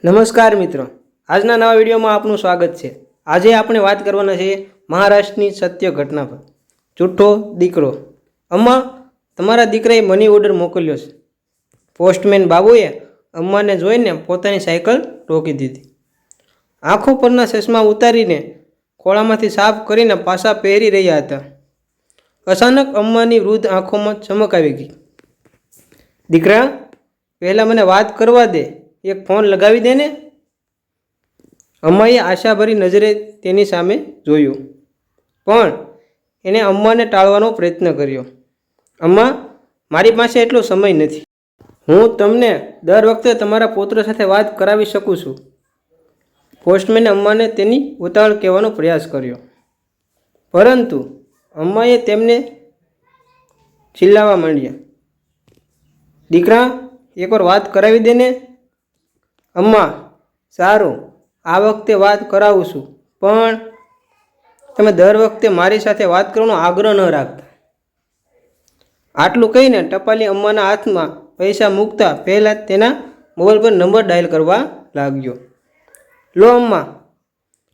નમસ્કાર મિત્રો, આજના નવા વિડીયોમાં આપનું સ્વાગત છે। આજે આપણે વાત કરવાના છે મહારાષ્ટ્રની સત્ય ઘટના પર। જૂઠો દીકરો। અમ્મા, તમારા દીકરાએ મની ઓર્ડર મોકલ્યો છે। પોસ્ટમેન બાબુએ અમ્માને જોઈને પોતાની સાયકલ રોકી દીધી। આંખો પરના ચશ્મા ઉતારીને ખોળામાંથી સાફ કરીને પાછા પહેરી રહ્યા હતા। અચાનક અમ્માની વૃદ્ધ આંખોમાં ચમક આવી ગઈ। દીકરા, પહેલાં મને વાત કરવા દે, એક ફોન લગાવી દે ને। અમ્માએ આશાભરી નજરે તેની સામે જોયું, પણ એણે અમ્માને ટાળવાનો પ્રયત્ન કર્યો। અમ્મા, મારી પાસે એટલો સમય નથી। હું તમને દર વખતે તમારા પુત્ર સાથે વાત કરાવી શકું છું। પોસ્ટમેને અમ્માને તેની ઉતાવળ કહેવાનો પ્રયાસ કર્યો, પરંતુ અમ્માએ તેમને ચિલ્લાવા માંડ્યા, દીકરા, એકવાર વાત કરાવી દે ને। અમ્મા, સારું, આ વખતે વાત કરાવું છું, પણ તમે દર વખતે મારી સાથે વાત કરવાનો આગ્રહ ન રાખતા। આટલું કહીને ટપાલી અમ્માના હાથમાં પૈસા મૂકતા પહેલાં તેના મોબાઈલ પર નંબર ડાયલ કરવા લાગ્યો। લો અમ્મા,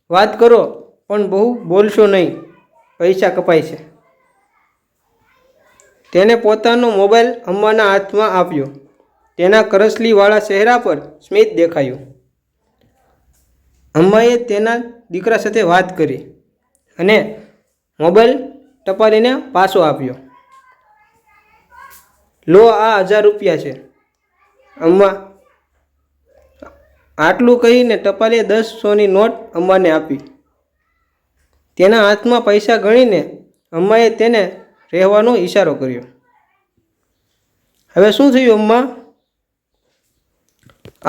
વાત કરો, પણ બહુ બોલશો નહીં, પૈસા કપાય છે। તેણે પોતાનો મોબાઈલ અમ્માના હાથમાં આપ્યો। તેના કરસલીવાળા ચહેરા પર સ્મિત દેખાયું। અમ્માએ તેના દીકરા સાથે વાત કરી અને મોબાઈલ ટપાલીને પાછો આપ્યો। લો, આ 1000 રૂપિયા છે અમ્મા। આટલું કહીને ટપાલીએ 10 ની નોટ અમ્માને આપી। તેના હાથમાં પૈસા ગણીને અમ્માએ તેને રહેવાનો ઈશારો કર્યો। હવે શું થયું અમ્મા?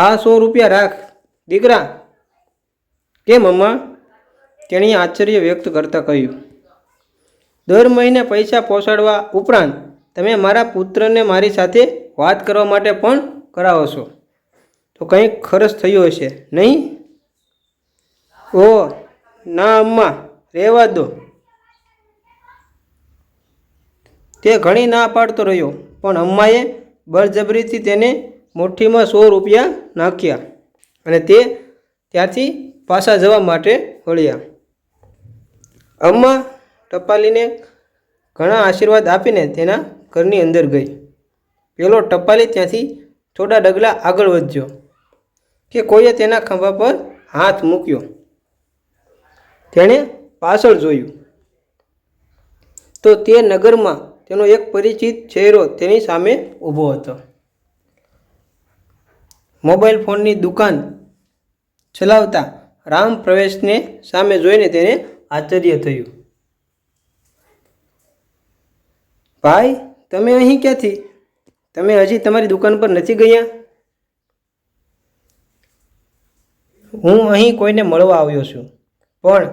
આ 100 રૂપિયા રાખ દીકરા। કેમ અમ્મા? તેણીએ આશ્ચર્ય વ્યક્ત કરતાં કહ્યું, દર મહિને પૈસા પહોંચાડવા ઉપરાંત તમે મારા પુત્રને મારી સાથે વાત કરવા માટે પણ કરાવો છો, તો કંઈક ખર્ચ થયો હશે નહીં? ઓહ ના અમ્મા, રહેવા દો। તે ઘણી ના પાડતો રહ્યો, પણ અમ્માએ બળજબરીથી તેને મુઠ્ઠીમાં 100 રૂપિયા નાખ્યા અને તે ત્યાંથી પાછા જવા માટે વળ્યા। અમ્મા ટપાલીને ઘણા આશીર્વાદ આપીને તેના ઘરની અંદર ગઈ। પેલો ટપાલી ત્યાંથી થોડા ડગલા આગળ વધ્યો કે કોઈએ તેના ખભા પર હાથ મૂક્યો। તેણે પાછળ જોયું તો તે નગરમાં તેનો એક પરિચિત ચહેરો તેની સામે ઊભો હતો। મોબાઈલ ફોનની દુકાન ચલાવતા રામ પ્રવેશને સામે જોઈને તેને આશ્ચર્ય થયું। ભાઈ, તમે અહીં ક્યાંથી? તમે હજી તમારી દુકાન પર નથી ગયા? હું અહીં કોઈને મળવા આવ્યો છું, પણ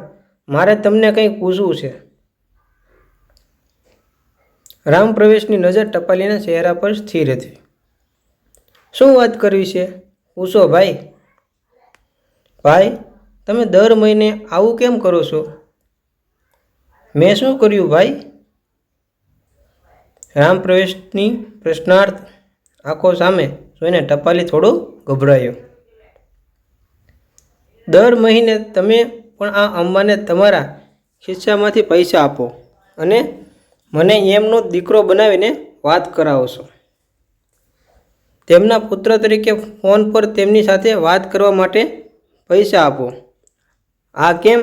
મારે તમને કંઈક પૂછવું છે। રામ પ્રવેશની નજર ટપાલીના ચહેરા પર સ્થિર હતી। શું વાત કરવી છે? પૂછો ભાઈ। ભાઈ, તમે દર મહિને આવું કેમ કરો છો? મેં શું કર્યું ભાઈ? રામ પ્રવેશની પ્રશ્નાર્થ આંખો સામે જોઈને ટપાલી થોડો ગભરાયો। દર મહિને તમે પણ આ અમ્માને તમારા ખિસ્સામાંથી પૈસા આપો અને મને એમનો દીકરો બનાવીને વાત કરાવો છો। તેમના પુત્ર તરીકે ફોન પર તેમની સાથે વાત કરવા માટે પૈસા આપો। આ કેમ?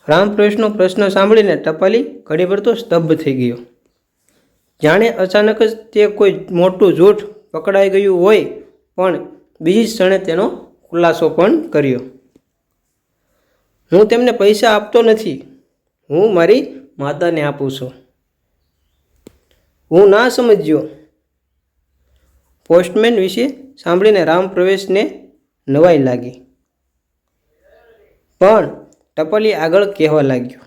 રામપ્રવેશનો પ્રશ્ન સાંભળીને ટપાલી ઘડીભર તો સ્તબ્ધ થઈ ગયો, જાણે અચાનક જ તે કોઈ મોટું જૂઠ પકડાઈ ગયું હોય, પણ બીજી જ ક્ષણે તેનો ખુલાસો પણ કર્યો। હું તેમને પૈસા આપતો નથી, હું મારી માતાને આપું છું। હું ના સમજ્યો। પોસ્ટમેન વિશે સાંભળીને રામ પ્રવેશને નવાઈ લાગી, પણ ટપાલી આગળ કહેવા લાગ્યો,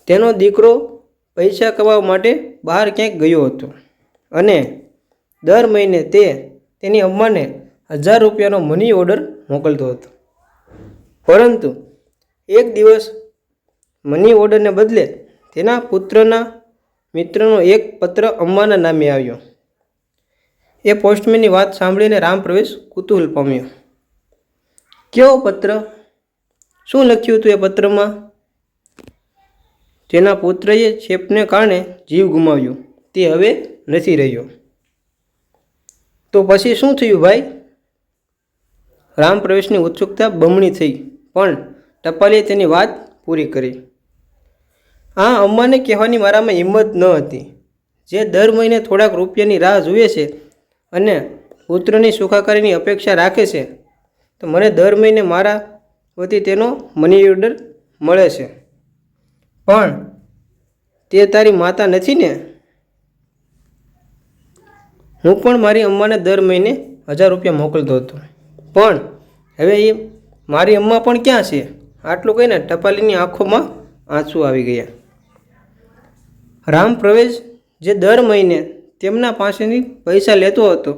તેનો દીકરો પૈસા કમાવા માટે બહાર ક્યાંક ગયો હતો અને દર મહિને તે તેની અમ્માને 1000 રૂપિયાનો મની ઓર્ડર મોકલતો હતો, પરંતુ એક દિવસ મની ઓર્ડરને બદલે તેના પુત્રના મિત્રનો એક પત્ર અમ્માના નામે આવ્યો। એ પોસ્ટમેનની વાત સાંભળીને રામપ્રવેશ કુતૂહલ પામ્યો. કેવો પત્ર? શું લખ્યું હતું એ પત્રમાં? તેના પુત્રએ ચેપને કારણે જીવ ગુમાવ્યો, તે હવે નથી રહ્યો. તો પછી શું થયું ભાઈ? રામપ્રવેશની ઉત્સુકતા બમણી થઈ, પણ ટપાલીએ તેની વાત પૂરી કરી. આ અમ્માને કહેવાની મારામાં હિંમત ન હતી. જે દર મહિને થોડાક રૂપિયાની રાહ જુએ છે અને પુત્રની સુખાકારીની અપેક્ષા રાખે છે, તો મને દર મહિને મારા વતી તેનો મની ઓર્ડર મળે છે. પણ તે તારી માતા નથી ને? હું પણ મારી અમ્માને દર મહિને 1000 રૂપિયા મોકલતો હતો, પણ હવે એ મારી અમ્મા પણ ક્યાં છે? આટલું કહીને ટપાલીની આંખોમાં આંસુ આવી ગયા. રામપ્રવેશ જે દર મહિને તેમના પાસેથી પૈસા લેતો હતો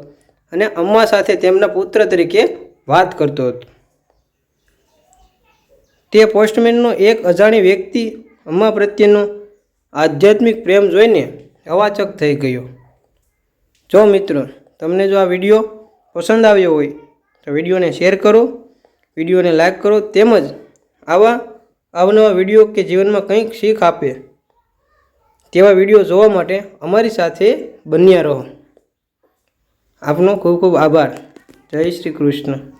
અને અમ્મા સાથે તેમના પુત્ર તરીકે વાત કરતો હતો, તે પોસ્ટમેનનો એક અજાણી વ્યક્તિ અમ્મા પ્રત્યેનો આધ્યાત્મિક પ્રેમ જોઈને અવાચક થઈ ગયો. જો મિત્રો, તમને જો આ વિડીયો પસંદ આવ્યો હોય તો વિડીયોને શેર કરો, વિડીયોને લાઈક કરો, તેમજ આવા અવનવા વિડીયો કે જીવનમાં કંઈક શીખ આપે તેવા વિડીયો જોવા માટે અમારી સાથે બન્યા રહો. આપનો ખૂબ ખૂબ આભાર. જય શ્રી કૃષ્ણ.